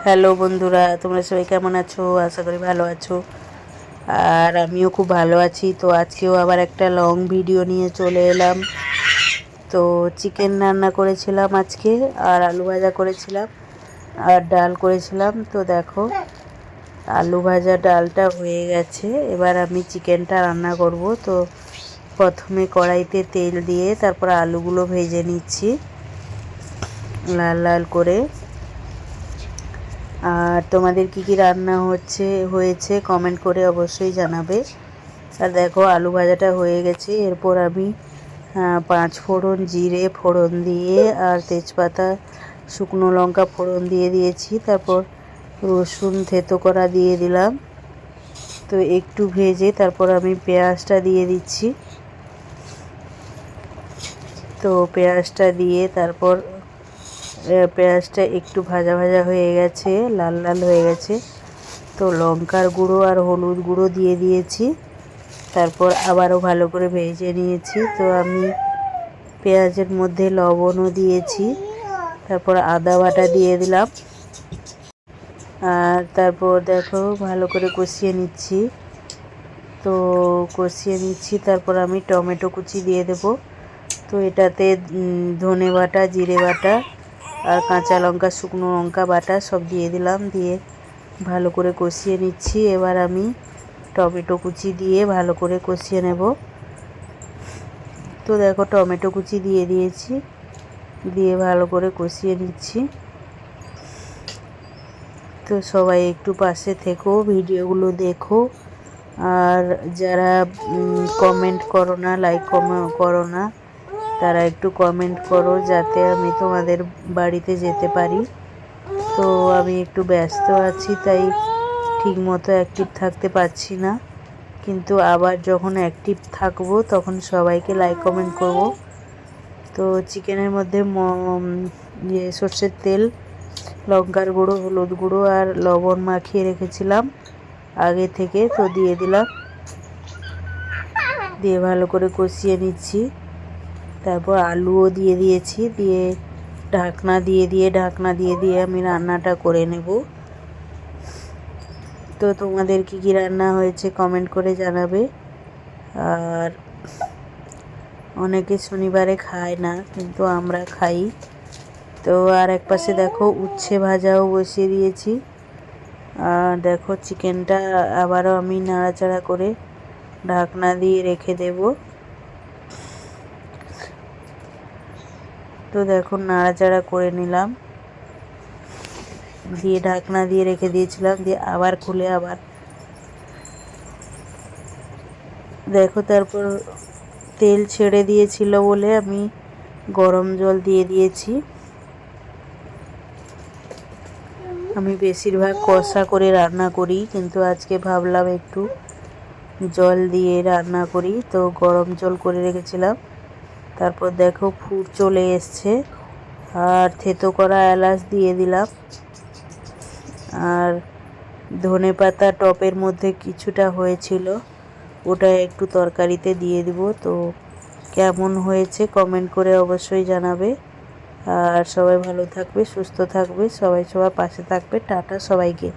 Hello বন্ধুরা, তোমরা সবাই কেমন আছো? আশা করি ভালো আছো। আর আমিও খুব ভালো আছি। তো আজকেও আবার একটা লং ভিডিও নিয়ে চলে এলাম। তো চিকেন রান্না করেছিলাম আজকে, আর আলু ভাজা করেছিলাম, আর ডাল করেছিলাম। তো দেখো, আলু ভাজা ডালটা হয়ে গেছে। এবার আমি চিকেনটা রান্না করব। তো প্রথমে কড়াইতে তেল দিয়ে তারপর আলুগুলো ভেজে নিচ্ছি লাল লাল করে। আর তোমাদের কি কি রান্না হয়েছে কমেন্ট করে অবশ্যই জানাবে। আর দেখো, আলু ভাজাটা হয়ে গেছে। এরপর আমি 5 ফোড়ন জিরে ফোড়ন দিয়ে আর তেজপাতা শুকনো লঙ্কা ফোড়ন দিয়ে দিয়েছি। তারপর রসুন থেতো করা দিয়ে দিলাম। তো একটু ভেজে তারপর আমি পেঁয়াজটা দিয়ে দিচ্ছি। তো পেঁয়াজটা দিয়ে তারপর পেঁয়াজটা একটু ভাজা ভাজা হয়ে গেছে, লাল লাল হয়ে গেছে। তো লঙ্কার গুঁড়ো আর হলুদ গুঁড়ো দিয়ে দিয়েছি। তারপর আবারও ভালো করে ভেজে নিয়েছি। তো আমি পেঁয়াজের মধ্যে লবণও দিয়েছি। তারপর আদা বাটা দিয়ে দিলাম। আর তারপর দেখো, ভালো করে কষিয়ে নিচ্ছি। তো কষিয়ে নিচ্ছি, তারপর আমি টমেটো কুচি দিয়ে দেব। তো এটাতে ধনে বাটা, জিরে বাটা আর কাঁচা লঙ্কা শুকনো লঙ্কা বাটা সব দিয়ে দিলাম। দিয়ে ভালো করে কষিয়ে নিচ্ছি। এবার আমি টমেটো কুচি দিয়ে ভালো করে কষিয়ে নেব। তো দেখো, টমেটো কুচি দিয়ে দিয়েছি, দিয়ে ভালো করে কষিয়ে নিচ্ছি। তো সবাই একটু পাশে থেকো, ভিডিওগুলো দেখো। আর যারা কমেন্ট করো না, লাইক করো না, তারা একটু কমেন্ট করো, যাতে আমি তোমাদের বাড়িতে যেতে পারি। তো আমি একটু ব্যস্ত আছি, তাই ঠিকমতো অ্যাক্টিভ থাকতে পারছি না। কিন্তু আবার যখন অ্যাক্টিভ থাকবো তখন সবাইকে লাইক কমেন্ট করব। তো চিকেনের মধ্যে সর্ষের তেল, লঙ্কার গুঁড়ো, হলুদ গুঁড়ো আর লবণ মাখিয়ে রেখেছিলাম আগে থেকে। তো দিয়ে দিলাম, দিয়ে ভালো করে কষিয়ে নিচ্ছি। তারপর আলুও দিয়ে দিয়েছি, দিয়ে ঢাকনা দিয়ে আমি রান্নাটা করে নেব। তো তোমাদের কি কি রান্না হয়েছে কমেন্ট করে জানাবে। আর অনেকে শনিবারে খায় না, কিন্তু আমরা খাই। তো আর এক পাশে দেখো, উচ্ছে ভাজাও বসিয়ে দিয়েছি। আর দেখো, চিকেনটা আবারও আমি নাড়াচাড়া করে ঢাকনা দিয়ে রেখে দেব। তো দেখো, নাড়াচাড়া করে নিলাম, দিয়ে ঢাকনা দিয়ে রেখে দিয়েছিলাম, দিয়ে আবার খুলে আবার দেখো, তারপর তেল ছেড়ে দিয়েছিল বলে আমি গরম জল দিয়ে দিয়েছি। আমি বেশিরভাগ কষা করে রান্না করি, কিন্তু আজকে ভাবলাম একটু জল দিয়ে রান্না করি। তো গরম জল করে রেখেছিলাম। তারপর দেখো, ফুট চলে এসছে, আর থেতো করা এলাচ দিয়ে দিলাম। আর ধনেপাতা টপের মধ্যে কিছুটা হয়েছিল, ওটা একটু তরকারিতে দিয়ে দিব। তো কেমন হয়েছে কমেন্ট করে অবশ্যই জানাবে। আর সবাই ভালো থাকবে, সুস্থ থাকবে, সবাই সবার পাশে থাকবে। টাটা সবাইকে।